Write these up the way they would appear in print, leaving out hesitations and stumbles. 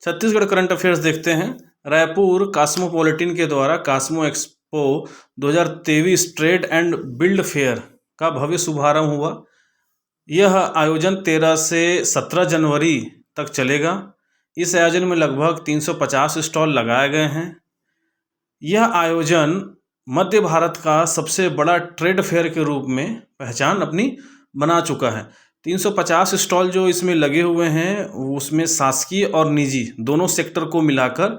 Chhattisgarh current affairs देखते हैं। Raipur cosmopolitan के द्वारा Cosmo expo 2023 trade and build fair का भव्य शुभारंभ हुआ। यह आयोजन 13 से 17 जनवरी तक चलेगा। इस आयोजन में लगभग 350 स्टॉल लगाए गए हैं। यह आयोजन मध्य भारत का सबसे बड़ा ट्रेड फेयर के रूप में पहचान अपनी बना चुका है। 350 स्टॉल जो इसमें लगे हुए हैं उसमें शासकीय और निजी दोनों सेक्टर को मिलाकर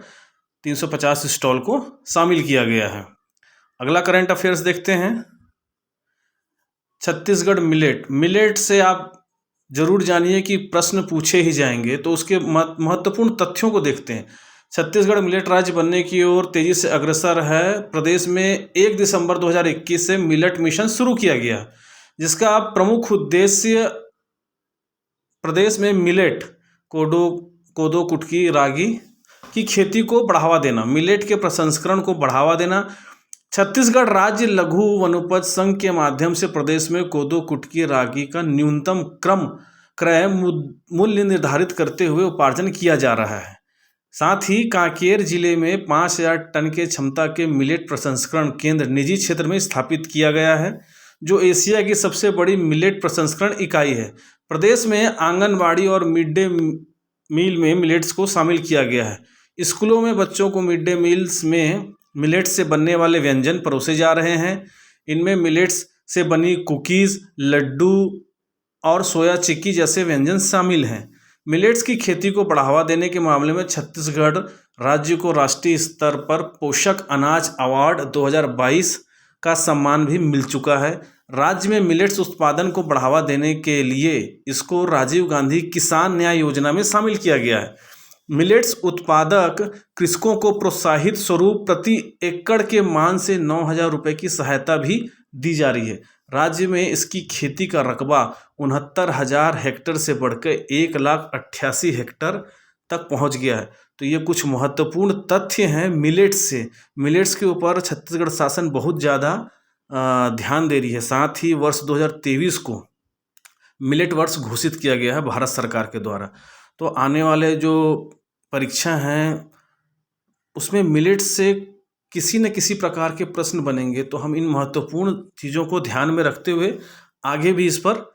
350 स्टॉल को शामिल किया गया है। अगला करंट अफेयर्स देखते हैं। छत्तीसगढ़ मिलेट से आप जरूर जानिए कि प्रश्न पूछे ही जाएंगे, तो उसके महत्वपूर्ण तथ्यों को देखते हैं। छत्तीसगढ़ मिलेट राज्य बनने की ओर तेजी से अग्रसर है। प्रदेश में 1 दिसंबर 2021 से मिलेट मिशन शुरू किया गया, जिसका प्रमुख उद्देश्य प्रदेश में मिलेट कोदो कुटकी रागी की खेती को बढ़ावा देना, मिलेट के प्रसंस्करण को बढ़ावा देना। छत्तीसगढ़ राज्य लघु वनोपज संघ के माध्यम से प्रदेश में कोदो कुटकी रागी का न्यूनतम क्रय मूल्य निर्धारित करते हुए उपार्जन किया जा रहा है। साथ ही कांकेर जिले में 5000 टन के क्षमता के मिलेट प्रसंस्करण केंद्र निजी क्षेत्र में स्थापित किया गया है, जो एशिया की सबसे बड़ी मिलेट प्रसंस्करण इकाई है। प्रदेश में आंगनबाड़ी और मिड डे मील में मिलेट्स को शामिल किया गया है। स्कूलों में बच्चों को मिड डे मील्स में मिलेट्स से बनने वाले व्यंजन परोसे जा रहे हैं। इनमें मिलेट्स से बनी कुकीज़, लड्डू और सोया चिक्की जैसे व्यंजन शामिल हैं। मिलेट्स की खेती को बढ़ावा देने के मामले में छत्तीसगढ़ राज्य को राष्ट्रीय स्तर पर पोषक अनाज अवार्ड 2022 का सम्मान भी मिल चुका है। राज्य में मिलेट्स उत्पादन को बढ़ावा देने के लिए इसको राजीव गांधी किसान न्याय योजना में शामिल किया गया है। मिलेट्स उत्पादक कृषकों को प्रोत्साहित स्वरूप प्रति एकड़ के मान से 9,000 रुपये की सहायता भी दी जा रही है। राज्य में इसकी खेती का रकबा 69,000 हेक्टेयर से बढ़कर 1,88,000 हेक्टेयर तक पहुंच गया है। तो ये कुछ महत्वपूर्ण तथ्य हैं मिलेट्स से। मिलेट्स के ऊपर छत्तीसगढ़ शासन बहुत ज़्यादा ध्यान दे रही है। साथ ही वर्ष 2023 को मिलेट वर्ष घोषित किया गया है भारत सरकार के द्वारा। तो आने वाले जो परीक्षा हैं उसमें मिलेट्स से किसी न किसी प्रकार के प्रश्न बनेंगे, तो हम इन महत्वपूर्ण चीज़ों को ध्यान में रखते हुए आगे भी इस पर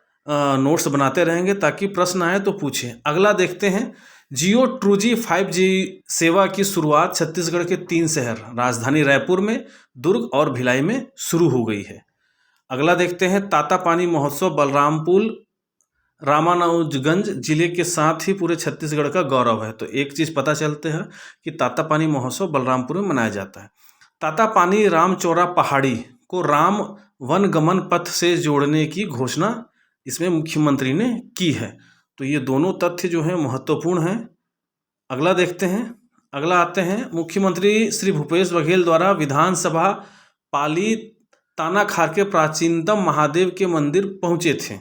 नोट्स बनाते रहेंगे ताकि प्रश्न आए तो पूछें। अगला देखते हैं। जियो ट्रू जी 5G सेवा की शुरुआत छत्तीसगढ़ के 3 शहर राजधानी रायपुर में, दुर्ग और भिलाई में शुरू हो गई है। अगला देखते हैं। तातापानी महोत्सव बलरामपुर रामानुजगंज जिले के साथ ही पूरे छत्तीसगढ़ का गौरव है। तो एक चीज़ पता चलते हैं कि तातापानी महोत्सव बलरामपुर में मनाया जाता है। तातापानी रामचौरा पहाड़ी को राम वनगमन पथ से जोड़ने की घोषणा इसमें मुख्यमंत्री ने की है। तो ये दोनों तथ्य जो हैं महत्वपूर्ण हैं। अगला देखते हैं। अगला आते हैं। मुख्यमंत्री श्री भूपेश बघेल द्वारा विधानसभा पाली तानाखार के प्राचीनतम महादेव के मंदिर पहुंचे थे।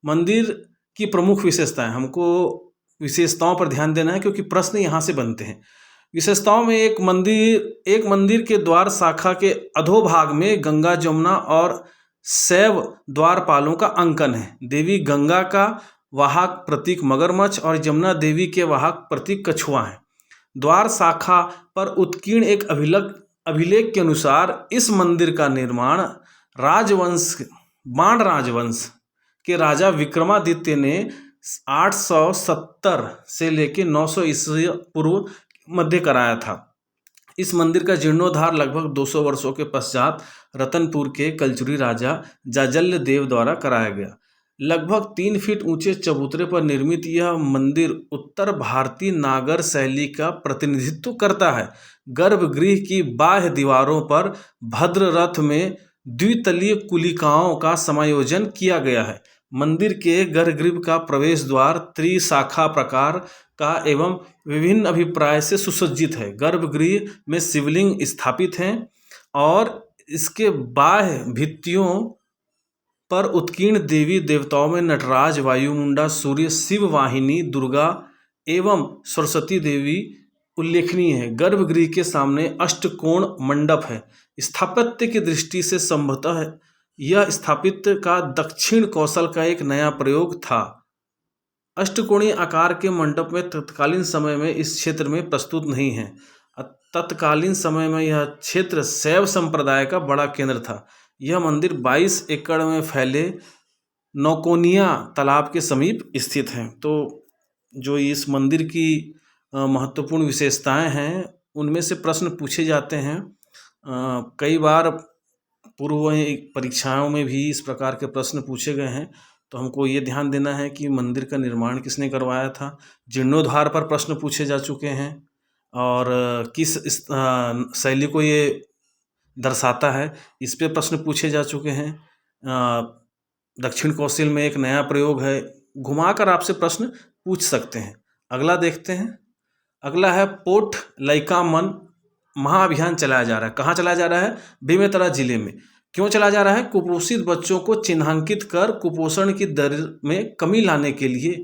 मंदिर की प्रमुख विशेषताएं, हमको विशेषताओं पर ध्यान देना है क्योंकि प्रश्न यहाँ से बनते हैं। विशेषताओं में एक मंदिर के द्वार शाखा के अधोभाग में गंगा जमुना और शैव द्वारपालों का अंकन है। देवी गंगा का वाहक प्रतीक मगरमच्छ और जमुना देवी के वाहक प्रतीक कछुआ है। द्वार शाखा पर उत्कीर्ण एक अभिलेख के अनुसार इस मंदिर का निर्माण बाण राजवंश के राजा विक्रमादित्य ने 870 से लेकर 900 ईस्वी पूर्व मध्य कराया था। इस मंदिर का जीर्णोद्धार लगभग 200 वर्षों के पश्चात रतनपुर के कलचुरी राजा जाजल्य देव द्वारा कराया गया। लगभग 3 फीट ऊंचे चबूतरे पर निर्मित यह मंदिर उत्तर भारतीय नागर शैली का प्रतिनिधित्व करता है। गर्भगृह की बाह्य दीवारों पर भद्र रथ में द्वितलीय कुलिकाओं का समायोजन किया गया है। मंदिर के गर्भगृह का प्रवेश द्वार त्रिशाखा प्रकार का एवं विभिन्न अभिप्राय से सुसज्जित है। गर्भगृह में शिवलिंग स्थापित हैं और इसके बाह्य भित्तियों पर उत्कीर्ण देवी देवताओं में नटराज, वायुमुंडा, सूर्य, शिव वाहिनी, दुर्गा एवं सरस्वती देवी उल्लेखनीय है। गर्भगृह के सामने अष्टकोण मंडप है। स्थापत्य की दृष्टि से संभवतः यह स्थापित का दक्षिण कौशल का एक नया प्रयोग था। अष्टकोणीय आकार के मंडप में तत्कालीन समय में इस क्षेत्र में प्रस्तुत नहीं है। तत्कालीन समय में यह क्षेत्र शैव संप्रदाय का बड़ा केंद्र था। यह मंदिर 22 एकड़ में फैले नौकोनिया तालाब के समीप स्थित है। तो जो इस मंदिर की महत्वपूर्ण विशेषताएं हैं उनमें से प्रश्न पूछे जाते हैं। कई बार पूर्व परीक्षाओं में भी इस प्रकार के प्रश्न पूछे गए हैं। तो हमको ये ध्यान देना है कि मंदिर का निर्माण किसने करवाया था। जीर्णोद्धार पर प्रश्न पूछे जा चुके हैं और किस शैली को ये दर्शाता है इस पे प्रश्न पूछे जा चुके हैं। दक्षिण कौशल में एक नया प्रयोग है, घुमाकर आपसे प्रश्न पूछ सकते हैं। अगला देखते हैं। अगला है पोर्ट लइकामन महाअभियान चलाया जा रहा है। कहाँ चलाया जा रहा है? बेमेतरा जिले में। क्यों चलाया जा रहा है? कुपोषित बच्चों को चिन्हांकित कर कुपोषण की दर में कमी लाने के लिए,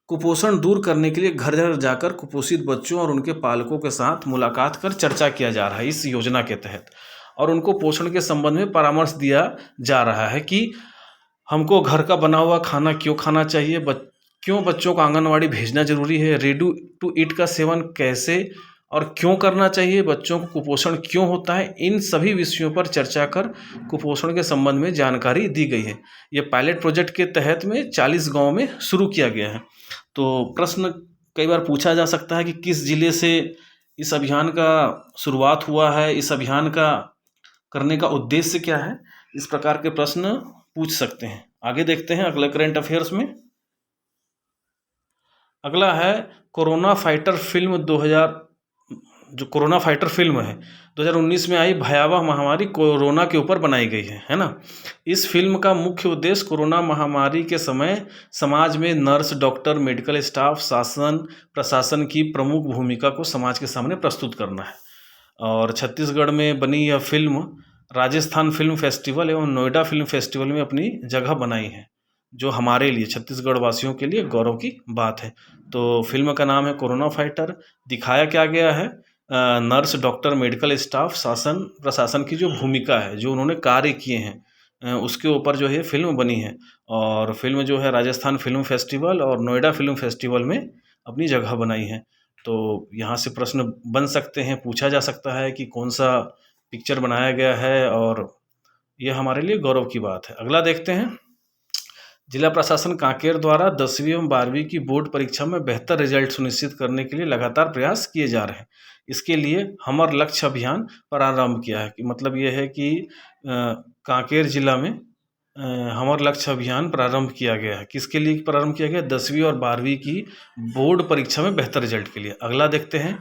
कुपोषण दूर करने के लिए घर घर जाकर कुपोषित बच्चों और उनके पालकों के साथ मुलाकात कर चर्चा किया जा रहा है इस योजना के तहत। और उनको पोषण के संबंध में परामर्श दिया जा रहा है कि हमको घर का बना हुआ खाना क्यों खाना चाहिए, क्यों बच्चों को आंगनवाड़ी भेजना जरूरी है, रेडी टू ईट का सेवन कैसे और क्यों करना चाहिए, बच्चों को कुपोषण क्यों होता है, इन सभी विषयों पर चर्चा कर कुपोषण के संबंध में जानकारी दी गई है। ये पायलट प्रोजेक्ट के तहत में 40 गाँव में शुरू किया गया है। तो प्रश्न कई बार पूछा जा सकता है कि किस जिले से इस अभियान का शुरुआत हुआ है, इस अभियान का करने का उद्देश्य क्या है, इस प्रकार के प्रश्न पूछ सकते हैं। आगे देखते हैं अगले करंट अफेयर्स में। अगला है कोरोना फाइटर फिल्म 2000, जो कोरोना फाइटर फिल्म है 2019 में आई भयावह महामारी कोरोना के ऊपर बनाई गई है ना। इस फिल्म का मुख्य उद्देश्य कोरोना महामारी के समय समाज में नर्स, डॉक्टर, मेडिकल स्टाफ, शासन प्रशासन की प्रमुख भूमिका को समाज के सामने प्रस्तुत करना है। और छत्तीसगढ़ में बनी यह फिल्म राजस्थान फिल्म फेस्टिवल एवं नोएडा फिल्म फेस्टिवल में अपनी जगह बनाई है, जो हमारे लिए छत्तीसगढ़ वासियों के लिए गौरव की बात है। तो फिल्म का नाम है कोरोना फाइटर। दिखाया क्या गया है? नर्स, डॉक्टर, मेडिकल स्टाफ, शासन प्रशासन की जो भूमिका है, जो उन्होंने कार्य किए हैं, उसके ऊपर जो है फिल्म बनी है। और फिल्म जो है राजस्थान फिल्म फेस्टिवल और नोएडा फिल्म फेस्टिवल में अपनी जगह बनाई है। तो यहाँ से प्रश्न बन सकते हैं, पूछा जा सकता है कि कौन सा पिक्चर बनाया गया है, और यह हमारे लिए गौरव की बात है। अगला देखते हैं। जिला प्रशासन कांकेर द्वारा 10वीं एवं 12वीं की बोर्ड परीक्षा में बेहतर रिजल्ट सुनिश्चित करने के लिए लगातार प्रयास किए जा रहे हैं। इसके लिए हमर लक्ष्य अभियान प्रारंभ किया है। कि मतलब ये है कि कांकेर जिला में हमर लक्ष्य अभियान प्रारंभ किया गया है। किसके लिए प्रारंभ किया गया? 10वीं और 12वीं की बोर्ड परीक्षा में बेहतर रिजल्ट के लिए। अगला देखते हैं।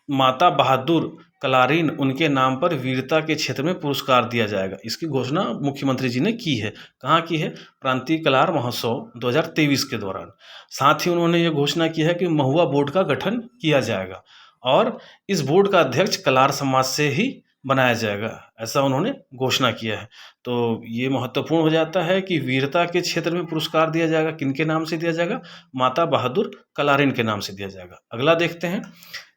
माता बहादुर कलारीन उनके नाम पर वीरता के क्षेत्र में पुरस्कार दिया जाएगा। इसकी घोषणा मुख्यमंत्री जी ने की है। कहाँ की है? प्रांतीय कलार महोत्सव 2023 के दौरान। साथ ही उन्होंने ये घोषणा की है कि महुआ बोर्ड का गठन किया जाएगा और इस बोर्ड का अध्यक्ष कलार समाज से ही बनाया जाएगा, ऐसा उन्होंने घोषणा किया है। तो ये महत्वपूर्ण हो जाता है कि वीरता के क्षेत्र में पुरस्कार दिया जाएगा। किनके नाम से दिया जाएगा? माता बहादुर कलारीन के नाम से दिया जाएगा। अगला देखते हैं।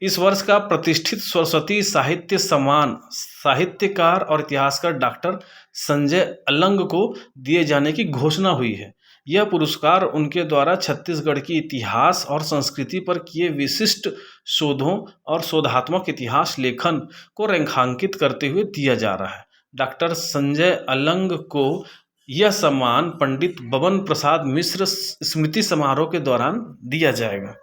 इस वर्ष का प्रतिष्ठित सरस्वती साहित्य सम्मान साहित्यकार और इतिहासकार डॉक्टर संजय अलंग को दिए जाने की घोषणा हुई है। यह पुरस्कार उनके द्वारा छत्तीसगढ़ की इतिहास और संस्कृति पर किए विशिष्ट शोधों और शोधात्मक इतिहास लेखन को रेखांकित करते हुए दिया जा रहा है। डॉक्टर संजय अलंग को यह सम्मान पंडित बबन प्रसाद मिश्र स्मृति समारोह के दौरान दिया जाएगा,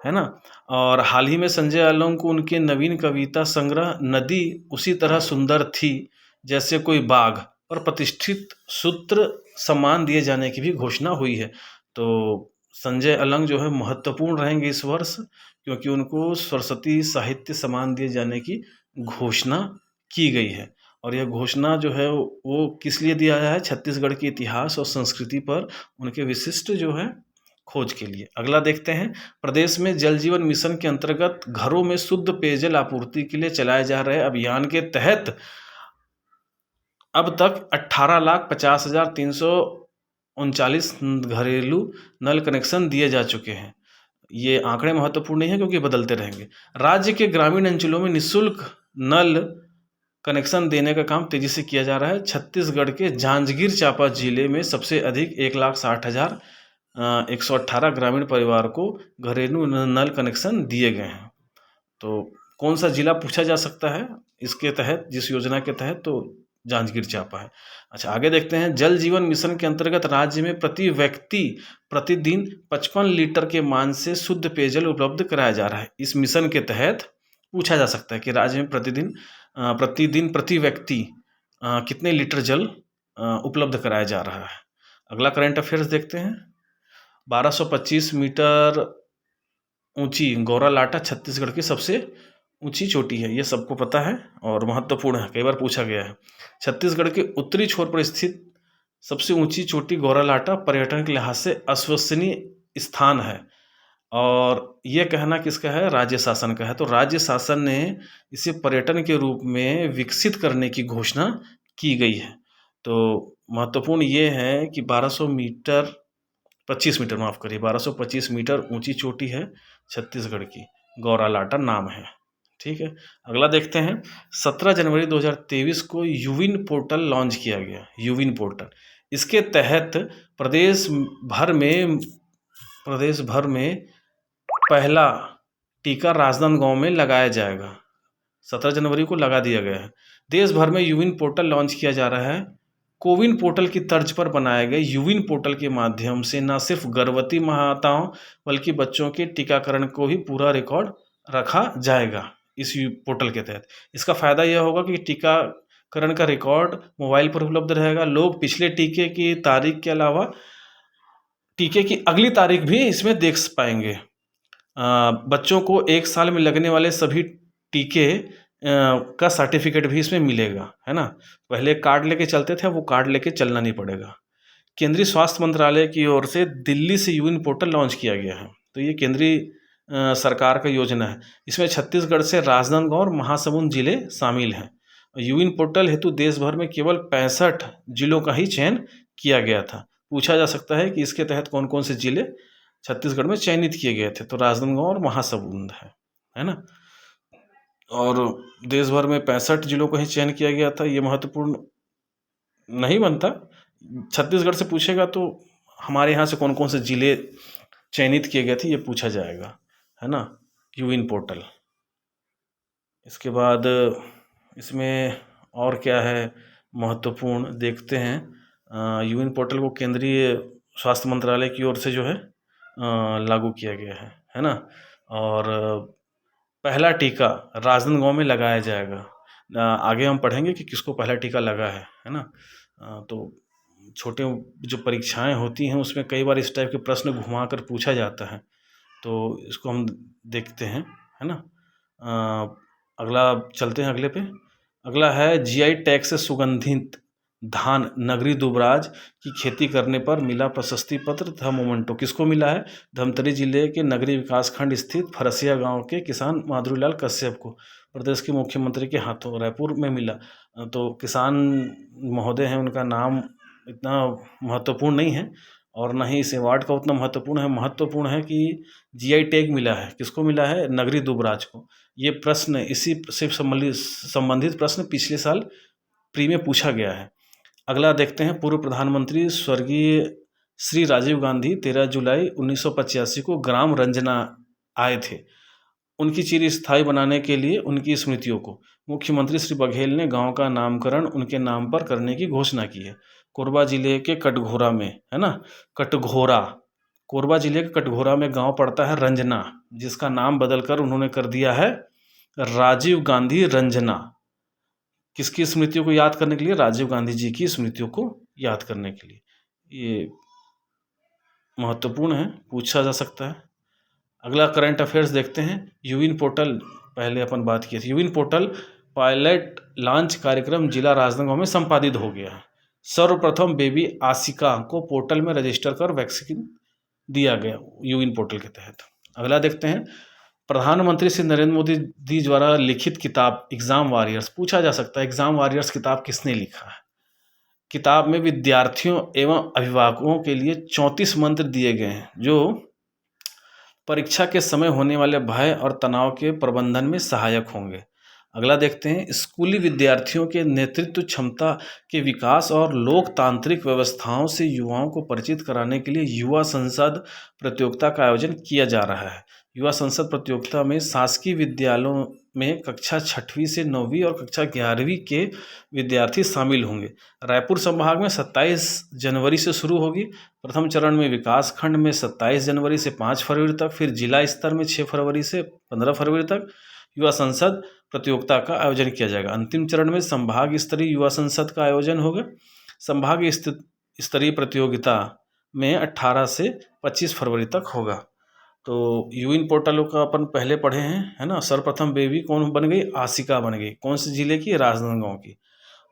है ना। और हाल ही में संजय अलंग को उनके नवीन कविता संग्रह नदी उसी तरह सुंदर थी जैसे कोई बाघ पर प्रतिष्ठित सूत्र सम्मान दिए जाने की भी घोषणा हुई है। तो संजय अलंग जो है महत्वपूर्ण रहेंगे इस वर्ष, क्योंकि उनको सरस्वती साहित्य सम्मान दिए जाने की घोषणा की गई है। और यह घोषणा जो है वो किस लिए दिया गया है? छत्तीसगढ़ के इतिहास और संस्कृति पर उनके विशिष्ट जो है खोज के लिए। अगला देखते हैं। प्रदेश में जल जीवन मिशन के अंतर्गत घरों में शुद्ध पेयजल आपूर्ति के लिए चलाए जा रहे अभियान के तहत अब तक 18,50,339 घरेलू नल कनेक्शन दिए जा चुके हैं। ये आंकड़े महत्वपूर्ण नहीं है क्योंकि बदलते रहेंगे। राज्य के ग्रामीण अंचलों में निःशुल्क नल कनेक्शन देने का काम तेजी से किया जा रहा है। छत्तीसगढ़ के जांजगीर चांपा जिले में सबसे अधिक 1,60,000 118 ग्रामीण परिवार को घरेलू नल कनेक्शन दिए गए हैं। तो कौन सा जिला पूछा जा सकता है इसके तहत, जिस योजना के तहत? तो जांजगीर चांपा है। अच्छा, आगे देखते हैं। जल जीवन मिशन के अंतर्गत राज्य में प्रति व्यक्ति प्रतिदिन 55 लीटर के मान से शुद्ध पेयजल उपलब्ध कराया जा रहा है। इस मिशन के तहत पूछा जा सकता है कि राज्य में प्रतिदिन प्रति व्यक्ति कितने लीटर जल उपलब्ध कराया जा रहा है। अगला करंट अफेयर्स देखते हैं। 1225 मीटर ऊंची गौरालाटा छत्तीसगढ़ की सबसे ऊंची चोटी है, ये सबको पता है और महत्वपूर्ण है, कई बार पूछा गया है। छत्तीसगढ़ के उत्तरी छोर पर स्थित सबसे ऊंची चोटी गौरालाटा पर्यटन के लिहाज से अविश्वसनीय स्थान है, और ये कहना किसका है? राज्य शासन का है। तो राज्य शासन ने इसे पर्यटन के रूप में विकसित करने की घोषणा की गई है। तो महत्वपूर्ण ये है कि 1225 मीटर, माफ़ करिए, 1225 मीटर ऊंची चोटी है छत्तीसगढ़ की, गौरालाटा नाम है। ठीक है, अगला देखते हैं। 17 जनवरी 2023 को यूविन पोर्टल लॉन्च किया गया। यूविन पोर्टल, इसके तहत प्रदेश भर में पहला टीका राजनांदगांव में लगाया जाएगा। 17 जनवरी को लगा दिया गया है। देश भर में यूविन पोर्टल लॉन्च किया जा रहा है। कोविन पोर्टल की तर्ज पर बनाए गए यूविन पोर्टल के माध्यम से न सिर्फ गर्भवती माताओं बल्कि बच्चों के टीकाकरण को भी पूरा रिकॉर्ड रखा जाएगा इस पोर्टल के तहत। इसका फ़ायदा यह होगा कि टीकाकरण का रिकॉर्ड मोबाइल पर उपलब्ध रहेगा। लोग पिछले टीके की तारीख के अलावा टीके की अगली तारीख भी इसमें देख पाएंगे। बच्चों को 1 साल में लगने वाले सभी टीके का सर्टिफिकेट भी इसमें मिलेगा, है ना। पहले कार्ड लेके चलते थे, वो कार्ड लेके चलना नहीं पड़ेगा। केंद्रीय स्वास्थ्य मंत्रालय की ओर से दिल्ली से यूविन पोर्टल लॉन्च किया गया है। तो ये केंद्रीय सरकार का योजना है। इसमें छत्तीसगढ़ से राजनांदगांव और महासमुंद जिले शामिल हैं। यूविन पोर्टल हेतु देश भर में केवल 65 जिलों का ही चयन किया गया था। पूछा जा सकता है कि इसके तहत कौन कौन से जिले छत्तीसगढ़ में चयनित किए गए थे। तो राजनांदगांव और महासमुंद है ना। और देश भर में 65 जिलों को ही चयन किया गया था। ये महत्वपूर्ण नहीं बनता, छत्तीसगढ़ से पूछेगा तो हमारे यहाँ से कौन कौन से जिले चयनित किए गए थे ये पूछा जाएगा, है ना। यूविन पोर्टल, इसके बाद इसमें और क्या है महत्वपूर्ण देखते हैं। यूविन पोर्टल को केंद्रीय स्वास्थ्य मंत्रालय की ओर से जो है लागू किया गया है ना। और पहला टीका राजनांदगांव में लगाया जाएगा। आगे हम पढ़ेंगे कि किसको पहला टीका लगा है ना। तो छोटे जो परीक्षाएं होती हैं उसमें कई बार इस टाइप के प्रश्न घुमा कर पूछा जाता है, तो इसको हम देखते हैं, है ना। अगला चलते हैं अगले पे। अगला है जीआई टैग से सुगंधित धान नगरी दुबराज की खेती करने पर मिला प्रशस्ति पत्र तथा मोमेंटो। किसको मिला है? धमतरी जिले के नगरी विकासखंड स्थित फरसिया गांव के किसान माधुरीलाल कश्यप को प्रदेश के मुख्यमंत्री के हाथों रायपुर में मिला। तो किसान महोदय हैं, उनका नाम इतना महत्वपूर्ण नहीं है और ना ही इस अवार्ड का उतना महत्वपूर्ण है। महत्वपूर्ण है कि जीआई टैग मिला है। किसको मिला है? नगरी दुबराज को। ये प्रश्न इसी से संबंधित प्रश्न पिछले साल प्री में पूछा गया है। अगला देखते हैं। पूर्व प्रधानमंत्री स्वर्गीय श्री राजीव गांधी 13 जुलाई 1985 को ग्राम रंजना आए थे। उनकी चिरस्थायी बनाने के लिए उनकी स्मृतियों को मुख्यमंत्री श्री बघेल ने गांव का नामकरण उनके नाम पर करने की घोषणा की है। कोरबा जिले के कटघोरा में, है ना, कोरबा जिले के कटघोरा में गांव पड़ता है रंजना, जिसका नाम बदलकर उन्होंने कर दिया है राजीव गांधी रंजना। किसकी स्मृतियों को याद करने के लिए? राजीव गांधी जी की स्मृतियों को याद करने के लिए। ये महत्वपूर्ण है, पूछा जा सकता है। अगला करंट अफेयर्स देखते हैं। यूविन पोर्टल पहले अपन बात की थी। यूविन पोर्टल पायलट लॉन्च कार्यक्रम जिला राजनांदगांव में संपादित हो गया है। सर्वप्रथम बेबी आसिका को पोर्टल में रजिस्टर कर वैक्सीन दिया गया यूविन पोर्टल के तहत। अगला देखते हैं। प्रधानमंत्री श्री नरेंद्र मोदी जी द्वारा लिखित किताब एग्जाम वॉरियर्स, पूछा जा सकता है एग्जाम वॉरियर्स किताब किसने लिखा है। किताब में विद्यार्थियों एवं अभिभावकों के लिए 34 मंत्र दिए गए हैं जो परीक्षा के समय होने वाले भय और तनाव के प्रबंधन में सहायक होंगे। अगला देखते हैं, स्कूली विद्यार्थियों के नेतृत्व क्षमता के विकास और लोकतांत्रिक व्यवस्थाओं से युवाओं को परिचित कराने के लिए युवा संसद प्रतियोगिता का आयोजन किया जा रहा है। युवा संसद प्रतियोगिता में शासकीय विद्यालयों में कक्षा 6वीं से 9वीं और कक्षा 11वीं के विद्यार्थी शामिल होंगे। रायपुर संभाग में 27 जनवरी से शुरू होगी। प्रथम चरण में विकास खंड में 27 जनवरी से 5 फरवरी तक, फिर जिला स्तर में 6 फरवरी से 15 फरवरी तक युवा संसद प्रतियोगिता का आयोजन किया जाएगा। अंतिम चरण में संभाग स्तरीय युवा संसद का आयोजन होगा। संभाग स्तरीय प्रतियोगिता में 18 से 25 फरवरी तक होगा। तो यूइन पोर्टलों का अपन पहले पढ़े हैं, है ना। सर्वप्रथम बेबी कौन बन गई? आशिका बन गई। कौन से जिले की? राजनांदगांव की।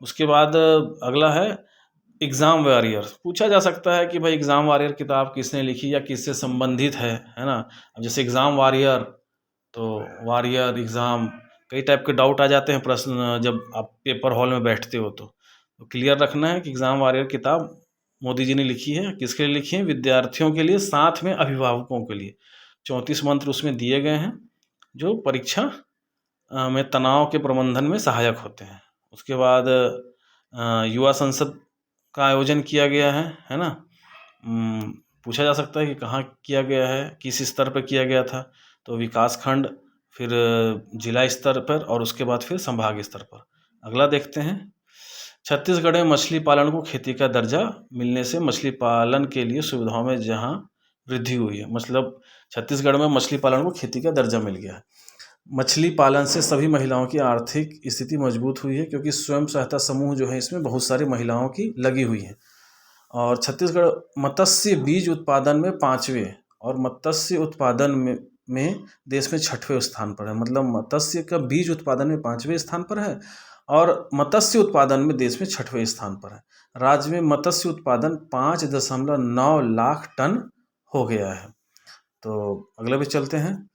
उसके बाद अगला है एग्ज़ाम वॉरियर। पूछा जा सकता है कि भाई एग्ज़ाम वॉरियर किताब किसने लिखी या किससे संबंधित है ना। अब जैसे एग्ज़ाम वॉरियर, तो वॉरियर एग्ज़ाम, कई टाइप के डाउट आ जाते हैं प्रश्न जब आप पेपर हॉल में बैठते हो। तो क्लियर रखना है कि एग्ज़ाम वॉरियर किताब मोदी जी ने लिखी है। किसके लिए लिखी है? विद्यार्थियों के लिए, साथ में अभिभावकों के लिए। 34 मंत्र उसमें दिए गए हैं जो परीक्षा में तनाव के प्रबंधन में सहायक होते हैं। उसके बाद युवा संसद का आयोजन किया गया है ना। पूछा जा सकता है कि कहाँ किया गया है, किस स्तर पर किया गया था। तो विकास खंड, फिर जिला स्तर पर और उसके बाद फिर संभाग स्तर पर। अगला देखते हैं, छत्तीसगढ़ में मछली पालन को खेती का दर्जा मिलने से मछली पालन के लिए सुविधाओं में जहां वृद्धि हुई है। मतलब छत्तीसगढ़ में मछली पालन को खेती का दर्जा मिल गया है। मछली पालन से सभी महिलाओं की आर्थिक स्थिति मजबूत हुई है, क्योंकि स्वयं सहायता समूह जो है इसमें बहुत सारी महिलाओं की लगी हुई है। और छत्तीसगढ़ मत्स्य बीज उत्पादन में 5वें और मत्स्य उत्पादन में देश में 6वें स्थान पर है। मतलब मत्स्य का बीज उत्पादन में 5वें स्थान पर है और मत्स्य उत्पादन में देश में 6वें स्थान पर है। राज्य में मत्स्य उत्पादन 5.9 लाख टन हो गया है। तो अगले पे चलते हैं।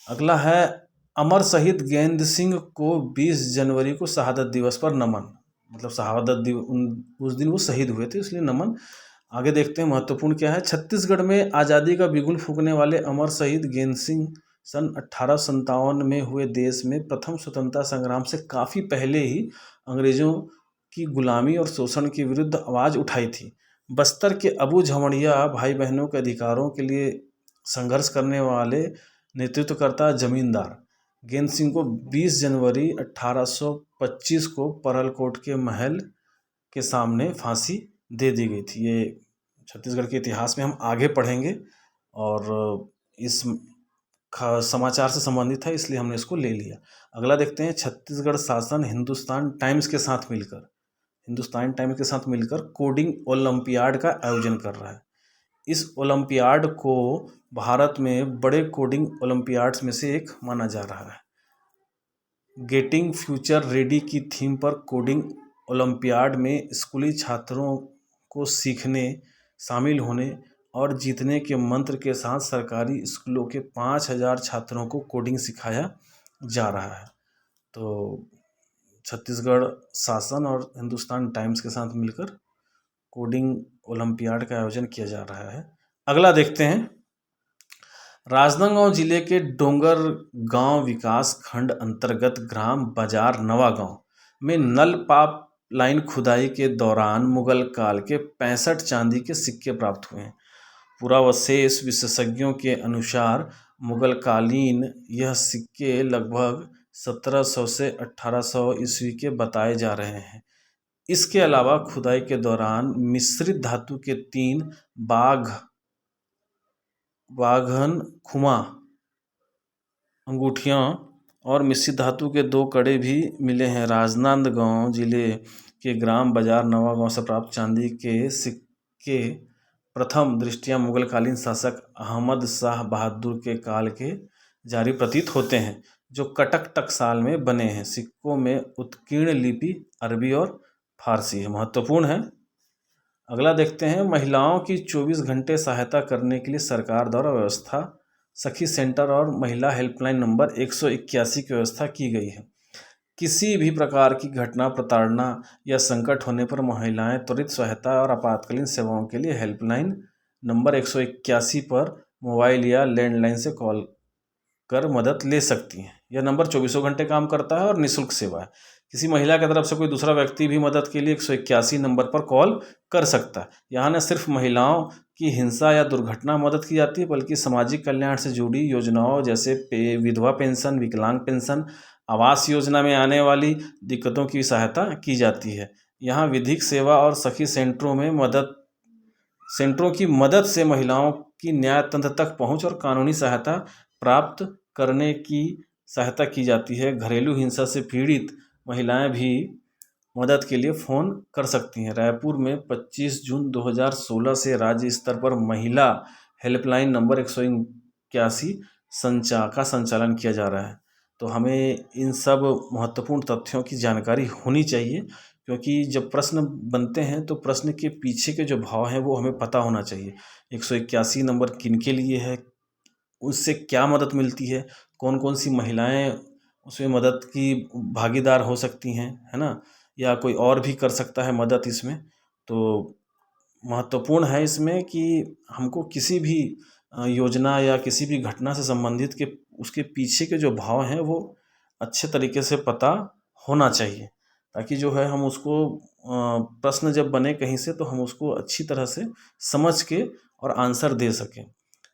अगला है, अमर शहीद गेंद सिंह को 20 जनवरी को शहादत दिवस पर नमन। मतलब शहादत दिवस, उस दिन वो शहीद हुए थे, इसलिए नमन। आगे देखते हैं महत्वपूर्ण क्या है। छत्तीसगढ़ में आज़ादी का बिगुल फूंकने वाले अमर शहीद गेंद सिंह सन 1857 में हुए देश में प्रथम स्वतंत्रता संग्राम से काफ़ी पहले ही अंग्रेजों की गुलामी और शोषण के विरुद्ध आवाज़ उठाई थी। बस्तर के अबू झमड़िया भाई बहनों के अधिकारों के लिए संघर्ष करने वाले नेतृत्वकर्ता जमींदार गेंद सिंह को 20 जनवरी 1825 को परलकोट के महल के सामने फांसी दे दी गई थी। ये छत्तीसगढ़ के इतिहास में हम आगे पढ़ेंगे और इस समाचार से संबंधित है, इसलिए हमने इसको ले लिया। अगला देखते हैं, छत्तीसगढ़ शासन हिंदुस्तान टाइम्स के साथ मिलकर कोडिंग ओलंपियाड का आयोजन कर रहा है। इस ओलंपियाड को भारत में बड़े कोडिंग ओलंपियाड्स में से एक माना जा रहा है। गेटिंग फ्यूचर रेडी की थीम पर कोडिंग ओलंपियाड में स्कूली छात्रों को सीखने, शामिल होने और जीतने के मंत्र के साथ सरकारी स्कूलों के 5000 छात्रों को कोडिंग सिखाया जा रहा है। तो छत्तीसगढ़ शासन और हिंदुस्तान टाइम्स के साथ मिलकर कोडिंग ओलंपियाड का आयोजन किया जा रहा है। अगला देखते हैं, राजनांदगांव जिले के डोंगर गांव विकास खंड अंतर्गत ग्राम बाजार नवागांव में नल पाइप लाइन खुदाई के दौरान मुगल काल के 65 चांदी के सिक्के प्राप्त हुए हैं। पुरावशेष विशेषज्ञों के अनुसार मुगल कालीन यह सिक्के लगभग 1700 से 1800 ईस्वी के बताए जा रहे हैं। इसके अलावा खुदाई के दौरान मिश्रित धातु के 3 बाघन खुमा अंगूठियां और मिश्रित धातु के 2 कड़े भी मिले हैं। राजनांदगांव जिले के ग्राम बाजार नवागांव से प्राप्त चांदी के सिक्के प्रथम दृष्टया मुगलकालीन शासक अहमद शाह बहादुर के काल के जारी प्रतीत होते हैं, जो कटक टकसाल में बने हैं। सिक्कों में उत्कीर्ण लिपि अरबी और फारसी है। महत्वपूर्ण है। अगला देखते हैं, महिलाओं की 24 घंटे सहायता करने के लिए सरकार द्वारा व्यवस्था सखी सेंटर और महिला हेल्पलाइन नंबर 181 की व्यवस्था की गई है। किसी भी प्रकार की घटना, प्रताड़ना या संकट होने पर महिलाएं त्वरित सहायता और आपातकालीन सेवाओं के लिए हेल्पलाइन नंबर 181 पर मोबाइल या लैंडलाइन से कॉल कर मदद ले सकती हैं। यह नंबर 24 घंटे काम करता है और निःशुल्क सेवा है। किसी महिला की तरफ से कोई दूसरा व्यक्ति भी मदद के लिए 181 नंबर पर कॉल कर सकता है। यहाँ न सिर्फ महिलाओं की हिंसा या दुर्घटना मदद की जाती है, बल्कि सामाजिक कल्याण से जुड़ी योजनाओं जैसे विधवा पेंशन, विकलांग पेंशन, आवास योजना में आने वाली दिक्कतों की सहायता की जाती है। यहाँ विधिक सेवा और सखी सेंटरों की मदद से महिलाओं की न्याय तंत्र तक पहुँच और कानूनी सहायता प्राप्त करने की सहायता की जाती है। घरेलू हिंसा से पीड़ित महिलाएं भी मदद के लिए फ़ोन कर सकती हैं। रायपुर में 25 जून 2016 से राज्य स्तर पर महिला हेल्पलाइन नंबर 181 का संचालन किया जा रहा है। तो हमें इन सब महत्वपूर्ण तथ्यों की जानकारी होनी चाहिए, क्योंकि जब प्रश्न बनते हैं तो प्रश्न के पीछे के जो भाव हैं वो हमें पता होना चाहिए। 181 नंबर किनके लिए है, उससे क्या मदद मिलती है, कौन कौन सी महिलाएं उसमें मदद की भागीदार हो सकती हैं, है ना, या कोई और भी कर सकता है मदद इसमें। तो महत्वपूर्ण है इसमें कि हमको किसी भी योजना या किसी भी घटना से संबंधित के उसके पीछे के जो भाव हैं वो अच्छे तरीके से पता होना चाहिए, ताकि जो है हम उसको प्रश्न जब बने कहीं से तो हम उसको अच्छी तरह से समझ के और आंसर दे सकें।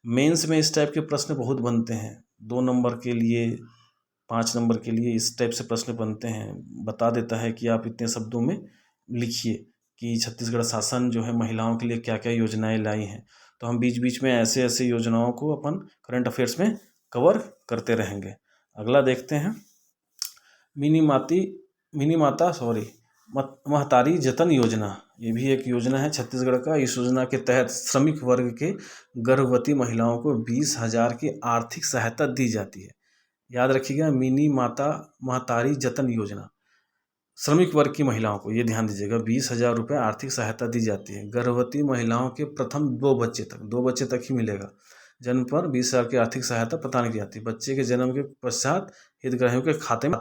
मेंस में इस टाइप के प्रश्न बहुत बनते हैं, 2 नंबर के लिए, 5 नंबर के लिए इस टाइप से प्रश्न बनते हैं। बता देता है कि आप इतने शब्दों में लिखिए कि छत्तीसगढ़ शासन जो है महिलाओं के लिए क्या क्या योजनाएं लाई हैं। तो हम बीच बीच में ऐसे ऐसे योजनाओं को अपन करंट अफेयर्स में कवर करते रहेंगे। अगला देखते हैं, महतारी जतन योजना। ये भी एक योजना है छत्तीसगढ़ का। इस योजना के तहत श्रमिक वर्ग के गर्भवती महिलाओं को 20,000 की आर्थिक सहायता दी जाती है। याद रखिएगा, महतारी जतन योजना, श्रमिक वर्ग की महिलाओं को, ये ध्यान दीजिएगा, 20,000 रुपये आर्थिक सहायता दी जाती है। गर्भवती महिलाओं के प्रथम 2 बच्चे तक ही मिलेगा। जन्म पर 20,000 की आर्थिक सहायता प्रदान की जाती है। बच्चे के जन्म के पश्चात हितग्राहियों के खाते में